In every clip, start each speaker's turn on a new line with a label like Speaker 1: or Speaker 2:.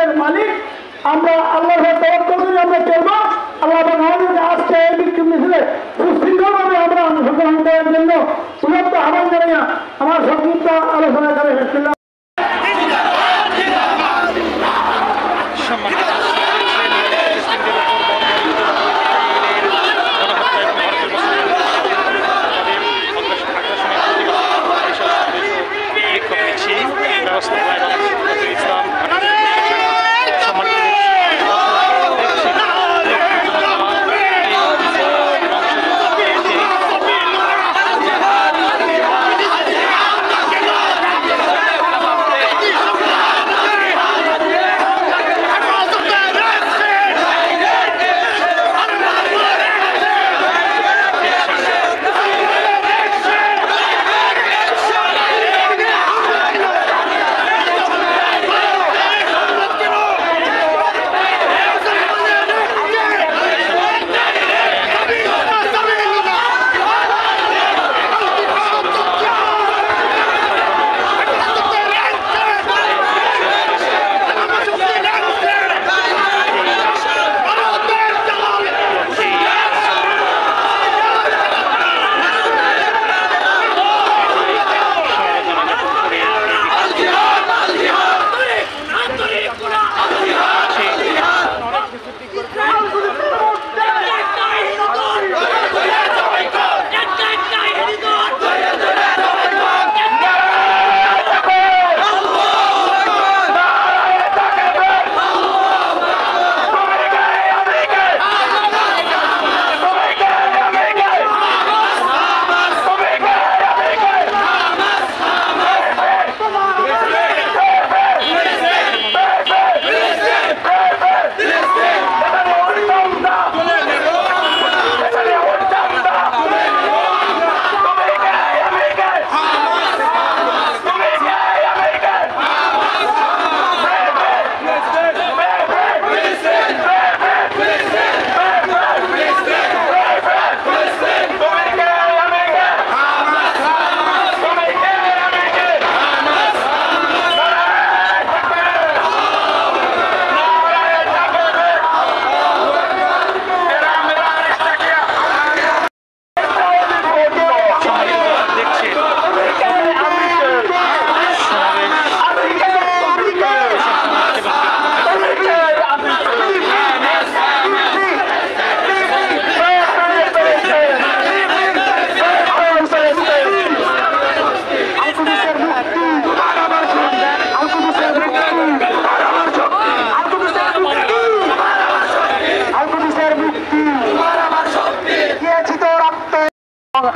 Speaker 1: রিজিকের মালিক। আমরা আল্লাহর তাওয়াক্কুল করে আমরা চলবো। আল্লাহ আমাদেরকে আজকে এই বিক্ষোভ মিছিলে সুশৃঙ্খলভাবে আমরা অংশগ্রহণ করার জন্য উন্নত আহ্বান জানাই। আমার সংক্ষিপ্ত আলোচনা করে শেষ করলাম।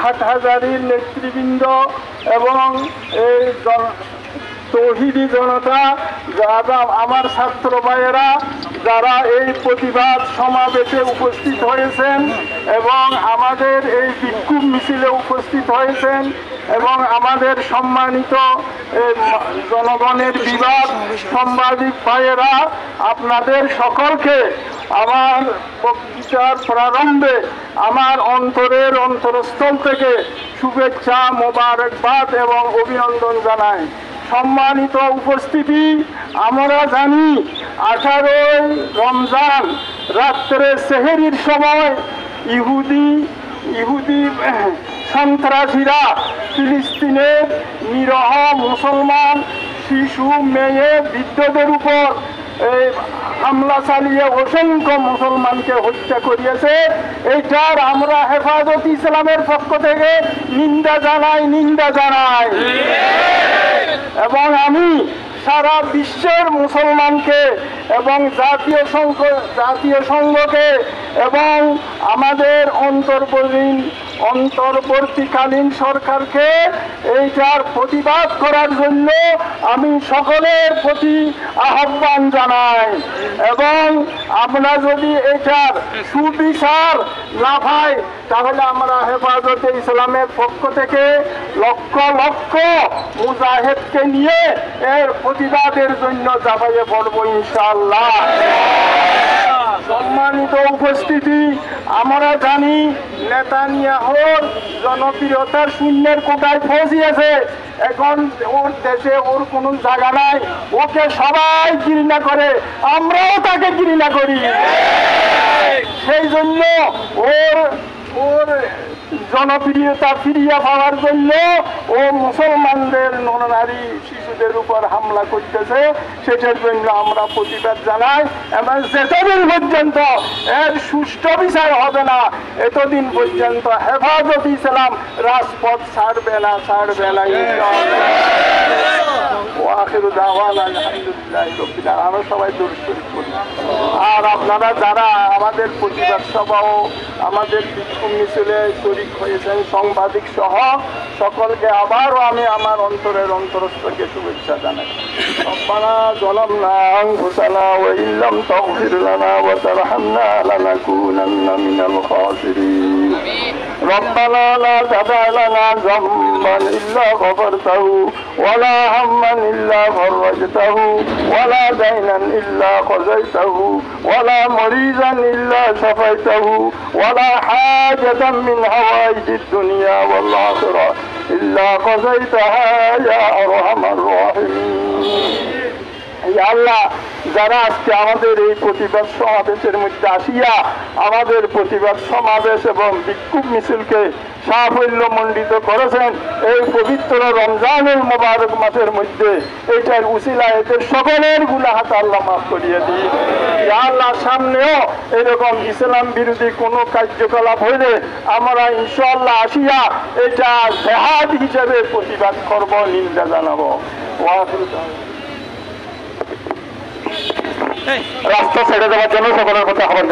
Speaker 1: হাটহাজারীর নেতৃবৃন্দ এবং এই তৌহিদি জনতা, যারা আমার ছাত্র ভাইয়েরা যারা এই প্রতিবাদ সমাবেশে উপস্থিত হয়েছেন এবং আমাদের এই বিক্ষোভ মিছিলে উপস্থিত হয়েছেন এবং আমাদের সম্মানিত জনগণের বিভাগ সাংবাদিক ভাইয়েরা, আপনাদের সকলকে আমার বক্তৃতার প্রারম্ভে আমার অন্তরের অন্তরস্থল থেকে শুভেচ্ছা, মোবারকবাদ এবং অভিনন্দন জানাই। সম্মানিত উপস্থিতি, আমরা জানি 18 রমজান রাত্রে সেহরির সময় ইহুদি সন্ত্রাসীরা ফিলিস্তিনের নিরহ মুসলমান শিশু, মেয়ে, বৃদ্ধদের উপর হামলা চালিয়ে অসংখ্য মুসলমানকে হত্যা করিয়েছে। এইটার আমরা হেফাজত ইসলামের পক্ষ থেকে নিন্দা জানাই এবং আমি সারা বিশ্বের মুসলমানকে এবং জাতীয় সংঘকে এবং আমাদের অন্তর্বর্তীকালীন সরকারকে এইটার প্রতিবাদ করার জন্য আমি সকলের প্রতি আহ্বান জানাই এবং আমরা যদি এটার সুবিচার না পাই তাহলে আমরা হেফাজতে ইসলামের পক্ষ থেকে লক্ষ লক্ষ মুজাহিদকে নিয়ে এর প্রতিবাদের জন্য ঝাঁপিয়ে পড়ব ইনশাআল্লাহ।
Speaker 2: সম্মানিত উপস্থিতি, আমরা জানি নেতানিয়াহুর জনপ্রিয়তার শূন্যের কোটায় পৌঁছিয়েছে। এখন ওর দেশে ওর কোনো জায়গা নাই, ওকে সবাই ঘৃণা করে, আমরাও তাকে ঘৃণা করি। সেই জন্য ওর ওর জনপ্রিয়তা ফিরিয়ে পাওয়ার জন্য ও মুসলমানদের নরনারী শিশুদের উপর হামলা করতেছে। সেটার জন্য আমরা প্রতিবাদ জানাই এবং যতদিন পর্যন্ত এর সুষ্ঠু বিচার হবে না, এতদিন পর্যন্ত হেফাজত ইসলাম রাজপথ ছাড়বে না। ওয়াখিরু দাওয়ানা আলহামদুলিল্লাহি রাব্বিল আলামিন। আমরা সবাই দরুদ শরীফ পড়ি। আর আপনারা যারা আমাদের প্রতিবাদ সভা ও আমাদের বিক্ষোভ মিছিলে শরীক হয়েছেন, সাংবাদিক সহ সকলকে আবারও আমি আমার অন্তরের অন্তরস্থকে শুভেচ্ছা জানাই। রব্বানা যালামনা আনফুসানা ওয়া ইল্লাম তাগফির লানা ওয়া তারহামনা লানাকুনান্না মিনাল খাসিরিন। রব্বানা লা তাদা লানা যামবান ইল্লা গফরতাহু ওয়া লা হাম্মান ইল্লা ফাররাজতাহু ওয়া লা দাইনান ইল্লা কাযাইতাহু ওয়া লা মারিজান ইল্লা শাফাইতাহু ওয়া লা হাজাতাম মিন হাওয়াইজিদ দুনিয়া ওয়াল আখিরাহ ইল্লা কাযাইতাহা ইয়া আরহামার রাহিমিন। ইয়া আল্লাহ, যারা আজকে আমাদের এই প্রতিবাদ সমাবেশের মধ্যে আসিয়া আমাদের প্রতিবাদ সমাবেশ এবং বিক্ষোভ মিছিলকে সাফল্যমণ্ডিত করেছেন, এই পবিত্র রমজানুল মুবারক মাসের মধ্যে এইটার উসিলা এদের সকলের গুনাহ আল্লাহ মাফ করিয়ে দিন। ইয়া আল্লাহ, সামনেও এরকম ইসলাম বিরোধী কোনো কার্যকলাপ হইলে আমরা ইনশাআল্লাহ আসিয়া এটা জিহাদ হিসেবে প্রতিবাদ করব, নিন্দা জানাবো। রাস্তা ছেড়ে দেওয়ার জন্য সকলের কথা খবর